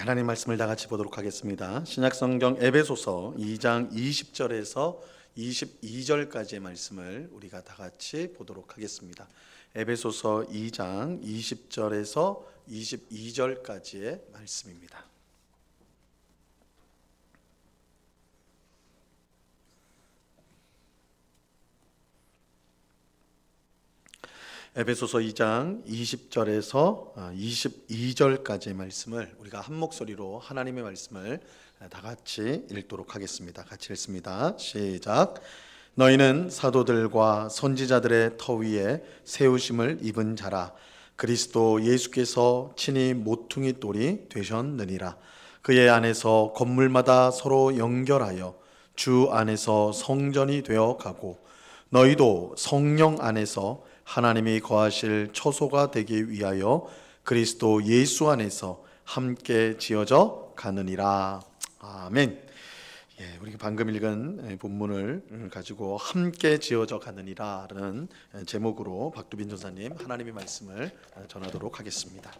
하나님 말씀을 다 같이 보도록 하겠습니다. 신약성경 에베소서 2장 20절에서 22절까지의 말씀을 우리가 다 같이 보도록 하겠습니다. 에베소서 2장 20절에서 22절까지의 말씀입니다. 에베소서 2장 20절에서 22절까지의 말씀을 우리가 한 목소리로 하나님의 말씀을 다 같이 읽도록 하겠습니다. 같이 읽습니다. 시작. 너희는 사도들과 선지자들의 터 위에 세우심을 입은 자라. 그리스도 예수께서 친히 모퉁이 돌이 되셨느니라. 그의 안에서 건물마다 서로 연결하여 주 안에서 성전이 되어 가고 너희도 성령 안에서 하나님이 거하실 처소가 되기 위하여 그리스도 예수 안에서 함께 지어져 가느니라. 아멘. 우리가 방금 읽은 본문을 가지고 함께 지어져 가느니라라는 제목으로 박두빈 전사님 하나님의 말씀을 전하도록 하겠습니다.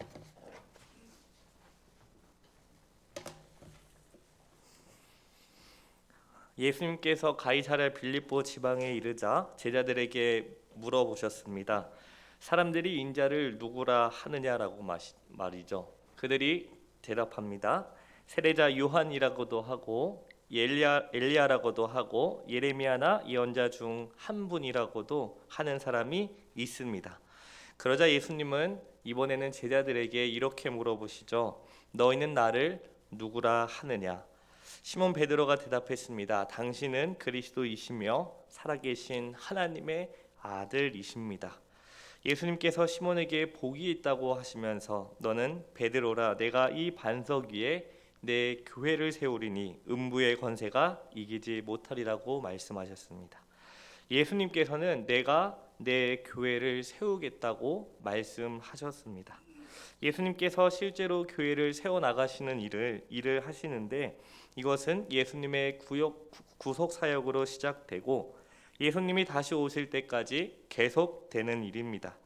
예수님께서 가이사랴 빌립보 지방에 이르자 제자들에게 물어보셨습니다. 사람들이 인자를 누구라 하느냐라고 말이죠. 그들이 대답합니다. 세례자 요한이라고도 하고 엘리야라고도 하고 예레미야나 예언자 중 한 분이라고도 하는 사람이 있습니다. 그러자 예수님은 이번에는 제자들에게 이렇게 물어보시죠. 너희는 나를 누구라 하느냐? 시몬 베드로가 대답했습니다. 당신은 그리스도이시며 살아계신 하나님의 아들이십니다. 예수님께서 시몬에게 복이 있다고 하시면서 너는 베드로라, 내가 이 반석 위에 내 교회를 세우리니 음부의 권세가 이기지 못하리라고 말씀하셨습니다. 예수님께서는 내가 내 교회를 세우겠다고 말씀하셨습니다. 예수님께서 실제로 교회를 세워나가시는 일을 하시는데 이것은 예수님의 구속 사역으로 시작되고 예수님이 다시 오실 때까지 계속되는 일입니다.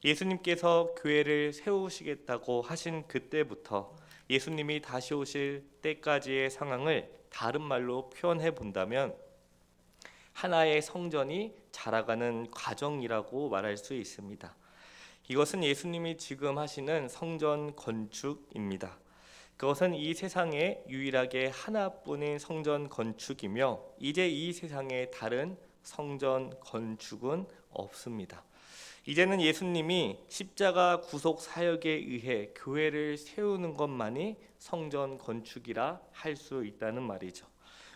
예수님께서 교회를 세우시겠다고 하신 그때부터 예수님이 다시 오실 때까지의 상황을 다른 말로 표현해 본다면 하나의 성전이 자라가는 과정이라고 말할 수 있습니다. 이것은 예수님이 지금 하시는 성전 건축입니다. 그것은 이 세상에 유일하게 하나뿐인 성전 건축이며 이제 이 세상에 다른 성전 건축은 없습니다. 이제는 예수님이 십자가 구속 사역에 의해 교회를 세우는 것만이 성전 건축이라 할 수 있다는 말이죠.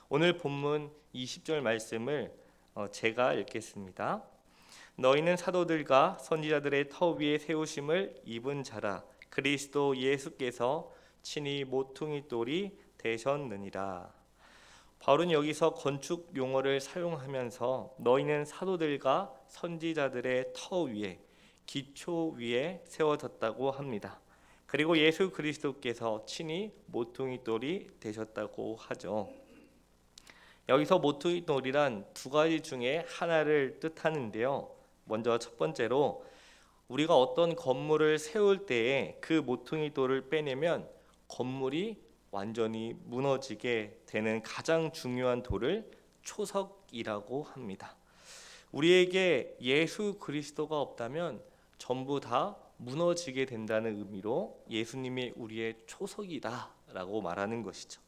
오늘 본문 20절 말씀을 제가 읽겠습니다. 너희는 사도들과 선지자들의 터 위에 세우심을 입은 자라. 그리스도 예수께서 친히 모퉁이 돌이 되셨느니라. 바울은 여기서 건축 용어를 사용하면서 너희는 사도들과 선지자들의 터 위에, 기초 위에 세워졌다고 합니다. 그리고 예수 그리스도께서 친히 모퉁이 돌이 되셨다고 하죠. 여기서 모퉁이 돌이란 두 가지 중에 하나를 뜻하는데요. 먼저 첫 번째로 우리가 어떤 건물을 세울 때에 그 모퉁이 돌을 빼내면 건물이 완전히 무너지게 되는 가장 중요한 돌을 초석이라고 합니다. 우리에게 예수 그리스도가 없다면 전부 다 무너지게 된다는 의미로 예수님이 우리의 초석이다라고 말하는 것이죠.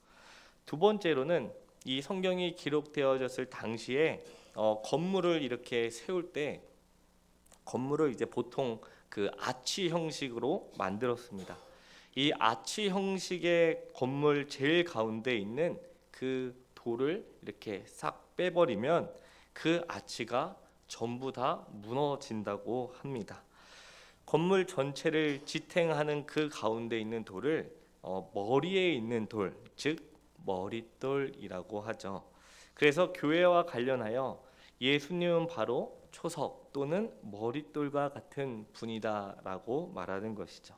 두 번째로는 이 성경이 기록되어졌을 당시에 건물을 이렇게 세울 때 건물을 이제 보통 그 아치 형식으로 만들었습니다. 이 아치 형식의 건물 제일 가운데 있는 그 돌을 이렇게 싹 빼버리면 그 아치가 전부 다 무너진다고 합니다. 건물 전체를 지탱하는 그 가운데 있는 돌을 머리에 있는 돌, 즉 머릿돌이라고 하죠. 그래서 교회와 관련하여 예수님은 바로 초석 또는 머릿돌과 같은 분이다라고 말하는 것이죠.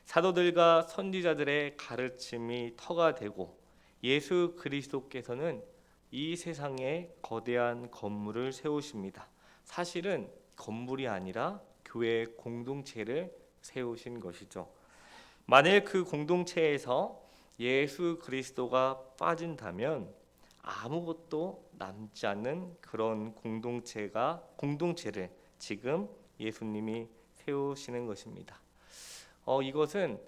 사도들과 선지자들의 가르침이 터가 되고 예수 그리스도께서는 이 세상에 거대한 건물을 세우십니다. 사실은 건물이 아니라 교회 공동체를 세우신 것이죠. 만일 그 공동체에서 예수 그리스도가 빠진다면 아무것도 남지 않는 그런 공동체를 지금 예수님이 세우시는 것입니다. 이것은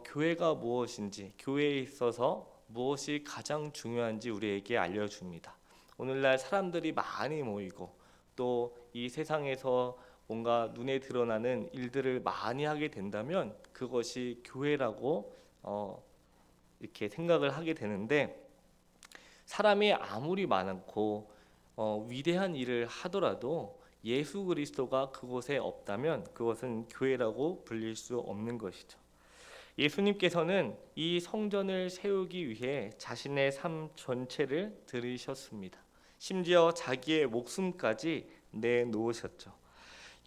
교회가 무엇인지, 교회에 있어서 무엇이 가장 중요한지 우리에게 알려줍니다. 오늘날 사람들이 많이 모이고 또 이 세상에서 뭔가 눈에 드러나는 일들을 많이 하게 된다면 그것이 교회라고 이렇게 생각을 하게 되는데, 사람이 아무리 많고 위대한 일을 하더라도 예수 그리스도가 그곳에 없다면 그것은 교회라고 불릴 수 없는 것이죠. 예수님께서는 이 성전을 세우기 위해 자신의 삶 전체를 들이셨습니다. 심지어 자기의 목숨까지 내놓으셨죠.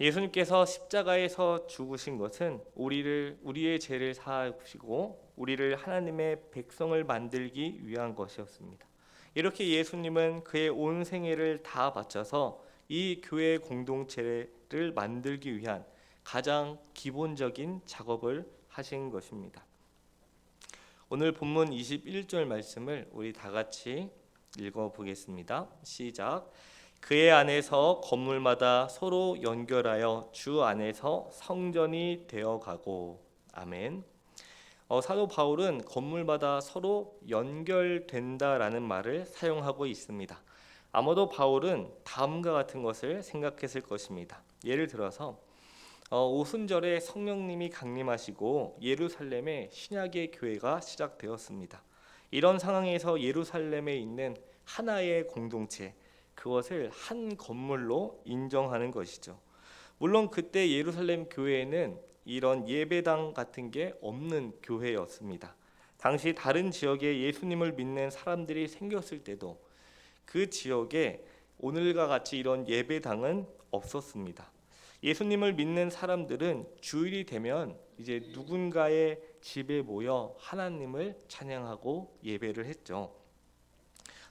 예수님께서 십자가에서 죽으신 것은 우리의 죄를 사하시고 우리를 하나님의 백성을 만들기 위한 것이었습니다. 이렇게 예수님은 그의 온 생애를 다 바쳐서 이 교회 공동체를 만들기 위한 가장 기본적인 작업을 하신 것입니다. 오늘 본문 21절 말씀을 우리 다 같이 읽어보겠습니다. 시작. 그의 안에서 건물마다 서로 연결하여 주 안에서 성전이 되어가고. 아멘. 사도 바울은 건물마다 서로 연결된다라는 말을 사용하고 있습니다. 아마도 바울은 다음과 같은 것을 생각했을 것입니다. 예를 들어서 오순절에 성령님이 강림하시고 예루살렘에 신약의 교회가 시작되었습니다. 이런 상황에서 예루살렘에 있는 하나의 공동체, 그것을 한 건물로 인정하는 것이죠. 물론 그때 예루살렘 교회에는 이런 예배당 같은 게 없는 교회였습니다. 당시 다른 지역에 예수님을 믿는 사람들이 생겼을 때도 그 지역에 오늘과 같이 이런 예배당은 없었습니다. 예수님을 믿는 사람들은 주일이 되면 이제 누군가의 집에 모여 하나님을 찬양하고 예배를 했죠.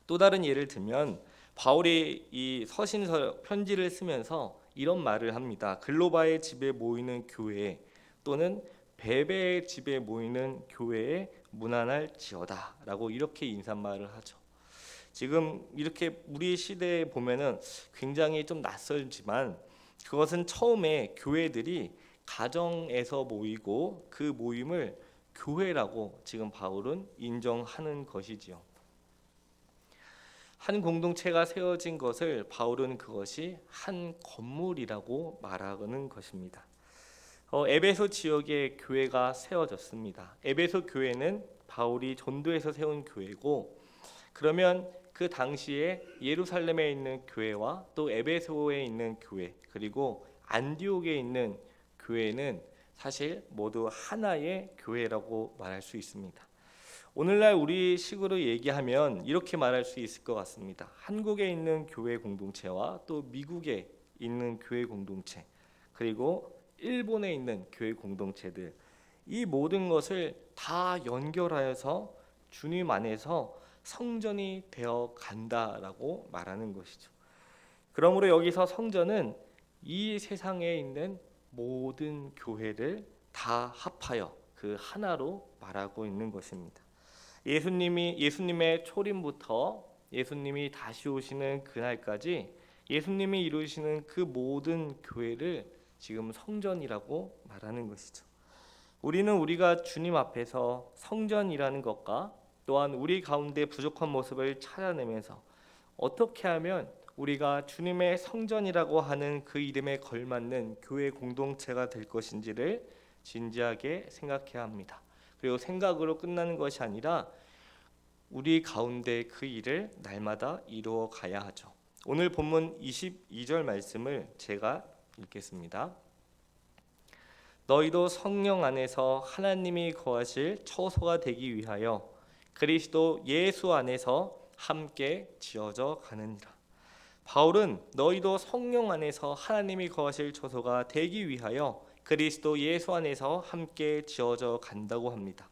또 다른 예를 들면 바울이 이 서신서 편지를 쓰면서 이런 말을 합니다. 글로바의 집에 모이는 교회 또는 베베의 집에 모이는 교회에 문안할지어다 라고 이렇게 인사말을 하죠. 지금 이렇게 우리 시대에 보면은 굉장히 좀 낯설지만 그것은 처음에 교회들이 가정에서 모이고 그 모임을 교회라고 지금 바울은 인정하는 것이지요. 한 공동체가 세워진 것을 바울은 그것이 한 건물이라고 말하는 것입니다. 에베소 지역에 교회가 세워졌습니다. 에베소 교회는 바울이 전도해서 세운 교회고, 그러면 그 당시에 예루살렘에 있는 교회와 또 에베소에 있는 교회 그리고 안디옥에 있는 교회는 사실 모두 하나의 교회라고 말할 수 있습니다. 오늘날 우리 식으로 얘기하면 이렇게 말할 수 있을 것 같습니다. 한국에 있는 교회 공동체와 또 미국에 있는 교회 공동체 그리고 일본에 있는 교회 공동체들, 이 모든 것을 다 연결하여서 주님 안에서 성전이 되어 간다라고 말하는 것이죠. 그러므로 여기서 성전은 이 세상에 있는 모든 교회를 다 합하여 그 하나로 말하고 있는 것입니다. 예수님의 초림부터 예수님이 다시 오시는 그날까지 예수님이 이루시는 그 모든 교회를 지금 성전이라고 말하는 것이죠. 우리는 우리가 주님 앞에서 성전이라는 것과 또한 우리 가운데 부족한 모습을 찾아내면서 어떻게 하면 우리가 주님의 성전이라고 하는 그 이름에 걸맞는 교회 공동체가 될 것인지를 진지하게 생각해야 합니다. 그리고 생각으로 끝나는 것이 아니라 우리 가운데 그 일을 날마다 이루어 가야 하죠. 오늘 본문 22절 말씀을 제가 읽겠습니다. 너희도 성령 안에서 하나님이 거하실 처소가 되기 위하여 그리스도 예수 안에서 함께 지어져 가느니라. 바울은 너희도 성령 안에서 하나님이 거하실 처소가 되기 위하여 그리스도 예수 안에서 함께 지어져 간다고 합니다.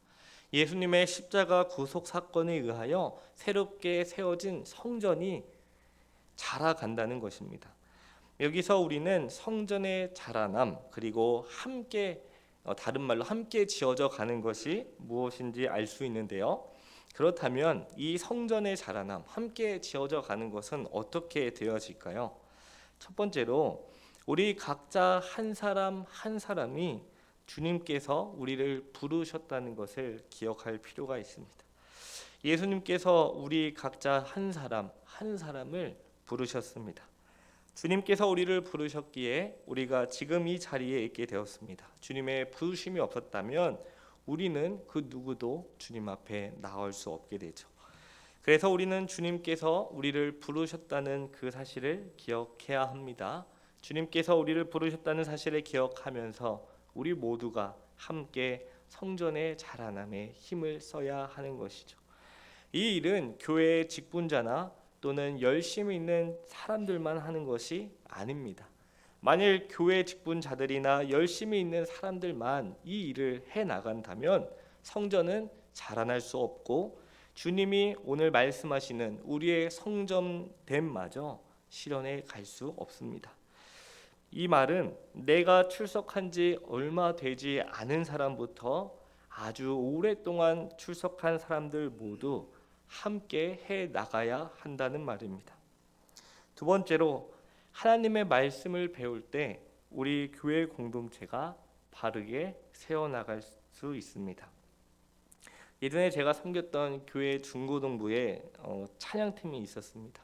예수님의 십자가 구속 사건에 의하여 새롭게 세워진 성전이 자라간다는 것입니다. 여기서 우리는 성전의 자라남 그리고 함께 다른 말로 함께 지어져 가는 것이 무엇인지 알 수 있는데요. 그렇다면 이 성전의 자라남, 함께 지어져 가는 것은 어떻게 되어질까요? 첫 번째로 우리 각자 한 사람 한 사람이 주님께서 우리를 부르셨다는 것을 기억할 필요가 있습니다. 예수님께서 우리 각자 한 사람 한 사람을 부르셨습니다. 주님께서 우리를 부르셨기에 우리가 지금 이 자리에 있게 되었습니다. 주님의 부르심이 없었다면 우리는 그 누구도 주님 앞에 나올 수 없게 되죠. 그래서 우리는 주님께서 우리를 부르셨다는 그 사실을 기억해야 합니다. 주님께서 우리를 부르셨다는 사실을 기억하면서 우리 모두가 함께 성전의 자라남에 힘을 써야 하는 것이죠. 이 일은 교회의 직분자나 또는 열심히 있는 사람들만 하는 것이 아닙니다. 만일 교회 직분자들이나 열심히 있는 사람들만 이 일을 해 나간다면 성전은 자라날 수 없고 주님이 오늘 말씀하시는 우리의 성전됨마저 실현해 갈 수 없습니다. 이 말은 내가 출석한 지 얼마 되지 않은 사람부터 아주 오랫동안 출석한 사람들 모두 함께 해 나가야 한다는 말입니다. 두 번째로 하나님의 말씀을 배울 때 우리 교회 공동체가 바르게 세워나갈 수 있습니다. 예전에 제가 섬겼던 교회 중고등부에 찬양팀이 있었습니다.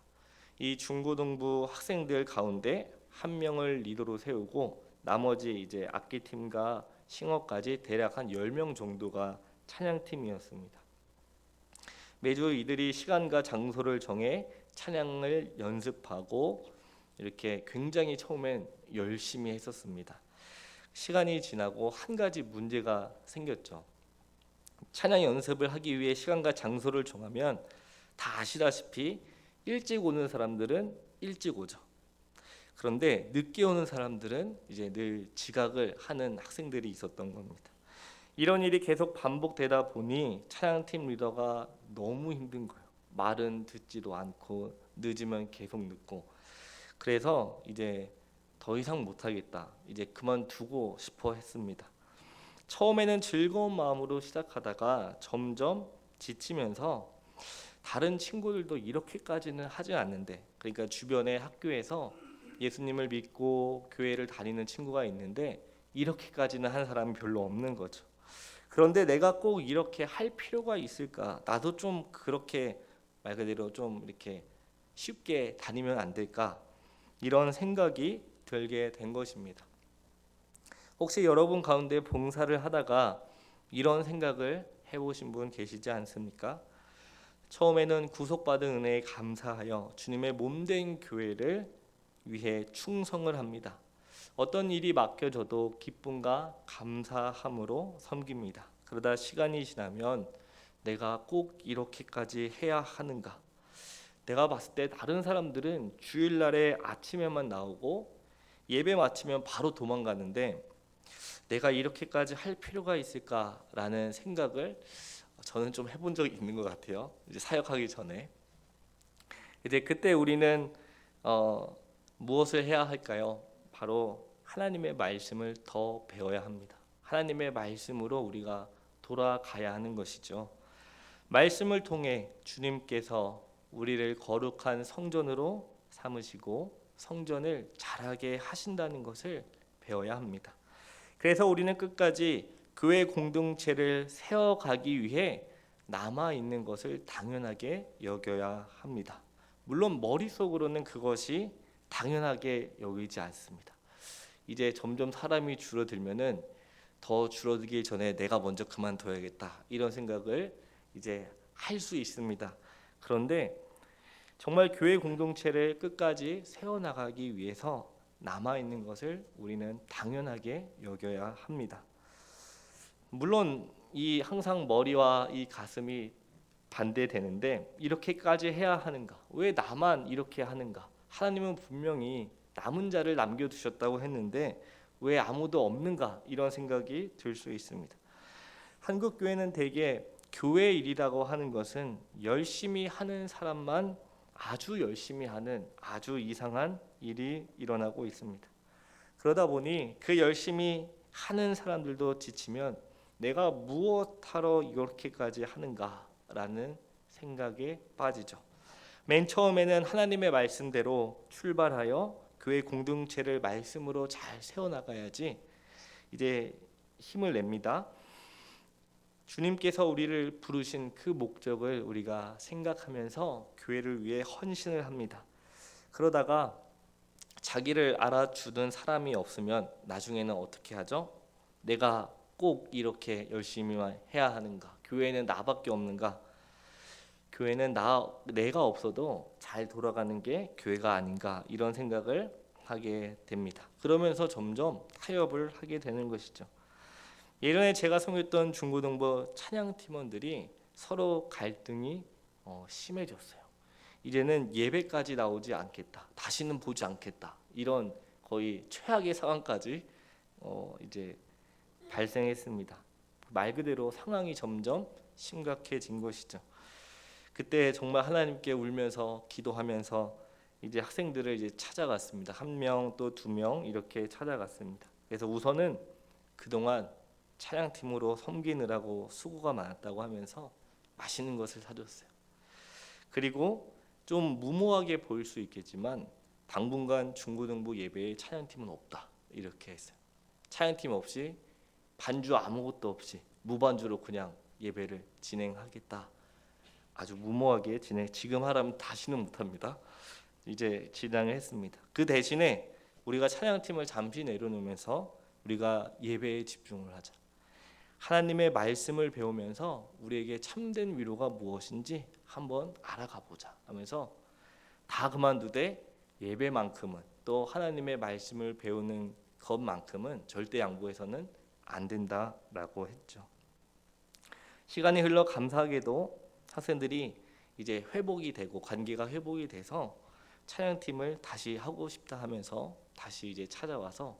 이 중고등부 학생들 가운데 한 명을 리더로 세우고 나머지 이제 악기팀과 싱어까지 대략 한 10명 정도가 찬양팀이었습니다. 매주 이들이 시간과 장소를 정해 찬양을 연습하고 이렇게 굉장히 처음엔 열심히 했었습니다. 시간이 지나고 한 가지 문제가 생겼죠. 찬양 연습을 하기 위해 시간과 장소를 정하면 다 아시다시피 일찍 오는 사람들은 일찍 오죠. 그런데 늦게 오는 사람들은 이제 늘 지각을 하는 학생들이 있었던 겁니다. 이런 일이 계속 반복되다 보니 찬양팀 리더가 너무 힘든 거예요. 말은 듣지도 않고 늦으면 계속 늦고. 그래서 이제 더 이상 못하겠다. 이제 그만두고 싶어 했습니다. 처음에는 즐거운 마음으로 시작하다가 점점 지치면서 다른 친구들도 이렇게까지는 하지 않는데, 그러니까 주변의 학교에서 예수님을 믿고 교회를 다니는 친구가 있는데 이렇게까지는 한 사람이 별로 없는 거죠. 그런데 내가 꼭 이렇게 할 필요가 있을까? 나도 좀 그렇게 말 그대로 좀 이렇게 쉽게 다니면 안 될까? 이런 생각이 들게 된 것입니다. 혹시 여러분 가운데 봉사를 하다가 이런 생각을 해보신 분 계시지 않습니까? 처음에는 구속받은 은혜에 감사하여 주님의 몸된 교회를 위해 충성을 합니다. 어떤 일이 맡겨져도 기쁨과 감사함으로 섬깁니다. 그러다 시간이 지나면 내가 꼭 이렇게까지 해야 하는가? 내가 봤을 때 다른 사람들은 주일날에 아침에만 나오고 예배 마치면 바로 도망가는데 내가 이렇게까지 할 필요가 있을까라는 생각을 저는 좀 해본 적이 있는 것 같아요. 이제 사역하기 전에. 이제 그때 우리는 무엇을 해야 할까요? 바로 하나님의 말씀을 더 배워야 합니다. 하나님의 말씀으로 우리가 돌아가야 하는 것이죠. 말씀을 통해 주님께서 우리를 거룩한 성전으로 삼으시고 성전을 자라게 하신다는 것을 배워야 합니다. 그래서 우리는 끝까지 교회 공동체를 세워가기 위해 남아있는 것을 당연하게 여겨야 합니다. 물론 머릿속으로는 그것이 당연하게 여기지 않습니다. 이제 점점 사람이 줄어들면은 더 줄어들기 전에 내가 먼저 그만둬야겠다 이런 생각을 이제 할 수 있습니다. 그런데 정말 교회 공동체를 끝까지 세워나가기 위해서 남아있는 것을 우리는 당연하게 여겨야 합니다. 물론 이 항상 머리와 이 가슴이 반대되는데 이렇게까지 해야 하는가? 왜 나만 이렇게 하는가? 하나님은 분명히 남은 자를 남겨두셨다고 했는데 왜 아무도 없는가? 이런 생각이 들 수 있습니다. 한국 교회는 대개 교회 일이라고 하는 것은 열심히 하는 사람만 아주 열심히 하는 아주 이상한 일이 일어나고 있습니다. 그러다 보니 그 열심히 하는 사람들도 지치면 내가 무엇하러 이렇게까지 하는가라는 생각에 빠지죠. 맨 처음에는 하나님의 말씀대로 출발하여 교회 공동체를 말씀으로 잘 세워나가야지 이제 힘을 냅니다. 주님께서 우리를 부르신 그 목적을 우리가 생각하면서 교회를 위해 헌신을 합니다. 그러다가 자기를 알아주는 사람이 없으면 나중에는 어떻게 하죠? 내가 꼭 이렇게 열심히만 해야 하는가? 교회는 나밖에 없는가? 교회는 내가 없어도 잘 돌아가는 게 교회가 아닌가? 이런 생각을 하게 됩니다. 그러면서 점점 타협을 하게 되는 것이죠. 예전에 제가 섬겼던 중고등부 찬양 팀원들이 서로 갈등이 심해졌어요. 이제는 예배까지 나오지 않겠다, 다시는 보지 않겠다, 이런 거의 최악의 상황까지 이제 발생했습니다. 말 그대로 상황이 점점 심각해진 것이죠. 그때 정말 하나님께 울면서 기도하면서 이제 학생들을 이제 찾아갔습니다. 1명 또 2명 이렇게 찾아갔습니다. 그래서 우선은 그동안 찬양팀으로 섬기느라고 수고가 많았다고 하면서 맛있는 것을 사줬어요. 그리고 좀 무모하게 보일 수 있겠지만 당분간 중고등부 예배에 찬양팀은 없다, 이렇게 했어요. 찬양팀 없이 반주 아무것도 없이 무반주로 그냥 예배를 진행하겠다. 아주 무모하게 지금 하라면 다시는 못합니다. 이제 진행을 했습니다. 그 대신에 우리가 찬양팀을 잠시 내려놓으면서 우리가 예배에 집중을 하자. 하나님의 말씀을 배우면서 우리에게 참된 위로가 무엇인지 한번 알아가 보자 하면서 다 그만두되 예배만큼은, 또 하나님의 말씀을 배우는 것만큼은 절대 양보해서는 안 된다라고 했죠. 시간이 흘러 감사하게도 학생들이 이제 회복이 되고 관계가 회복이 돼서 찬양팀을 다시 하고 싶다 하면서 다시 이제 찾아와서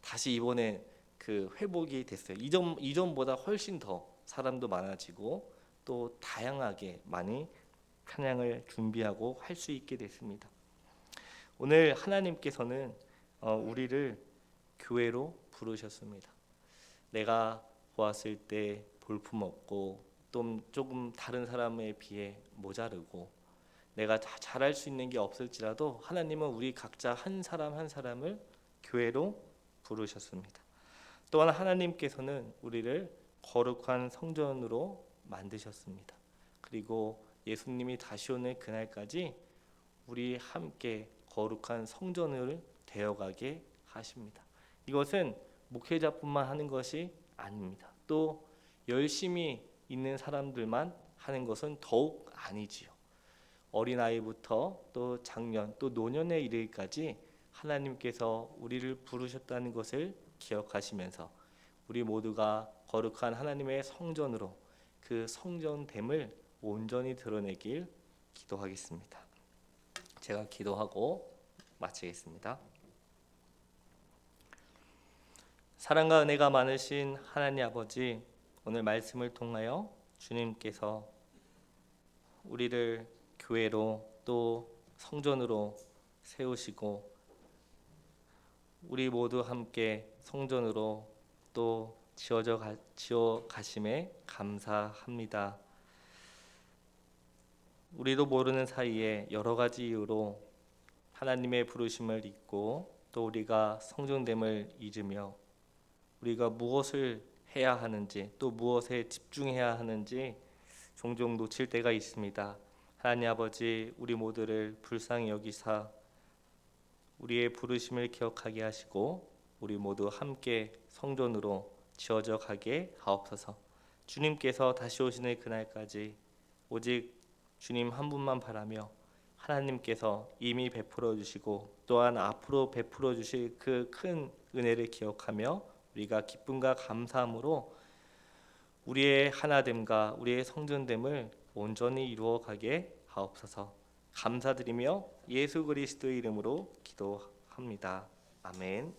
다시 이번에 그 회복이 됐어요. 이전보다 훨씬 더 사람도 많아지고 또 다양하게 많이 찬양을 준비하고 할 수 있게 됐습니다. 오늘 하나님께서는 우리를 교회로 부르셨습니다. 내가 보았을 때 볼품없고 또 조금 다른 사람에 비해 모자르고 내가 다 잘할 수 있는 게 없을지라도 하나님은 우리 각자 한 사람 한 사람을 교회로 부르셨습니다. 또한 하나님께서는 우리를 거룩한 성전으로 만드셨습니다. 그리고 예수님이 다시 오는 그날까지 우리 함께 거룩한 성전을 되어가게 하십니다. 이것은 목회자뿐만 하는 것이 아닙니다. 또 열심히 있는 사람들만 하는 것은 더욱 아니지요. 어린아이부터 또 장년 또 노년에 이르기까지 하나님께서 우리를 부르셨다는 것을 기억하시면서 우리 모두가 거룩한 하나님의 성전으로 그 성전됨을 온전히 드러내길 기도하겠습니다. 제가 기도하고 마치겠습니다. 사랑과 은혜가 많으신 하나님 아버지, 오늘 말씀을 통하여 주님께서 우리를 교회로 또 성전으로 세우시고 우리 모두 함께 성전으로 또 지어 가심에 감사합니다. 우리도 모르는 사이에 여러 가지 이유로 하나님의 부르심을 잊고 또 우리가 성전됨을 잊으며 우리가 무엇을 해야 하는지 또 무엇에 집중해야 하는지 종종 놓칠 때가 있습니다. 하나님 아버지, 우리 모두를 불쌍히 여기사 우리의 부르심을 기억하게 하시고 우리 모두 함께 성전으로 지어져 가게 하옵소서. 주님께서 다시 오시는 그날까지 오직 주님 한 분만 바라며 하나님께서 이미 베풀어 주시고 또한 앞으로 베풀어 주실 그 큰 은혜를 기억하며 우리가 기쁨과 감사함으로 우리의 하나됨과 우리의 성전됨을 온전히 이루어 가게 하옵소서. 감사드리며 예수 그리스도의 이름으로 기도합니다. 아멘.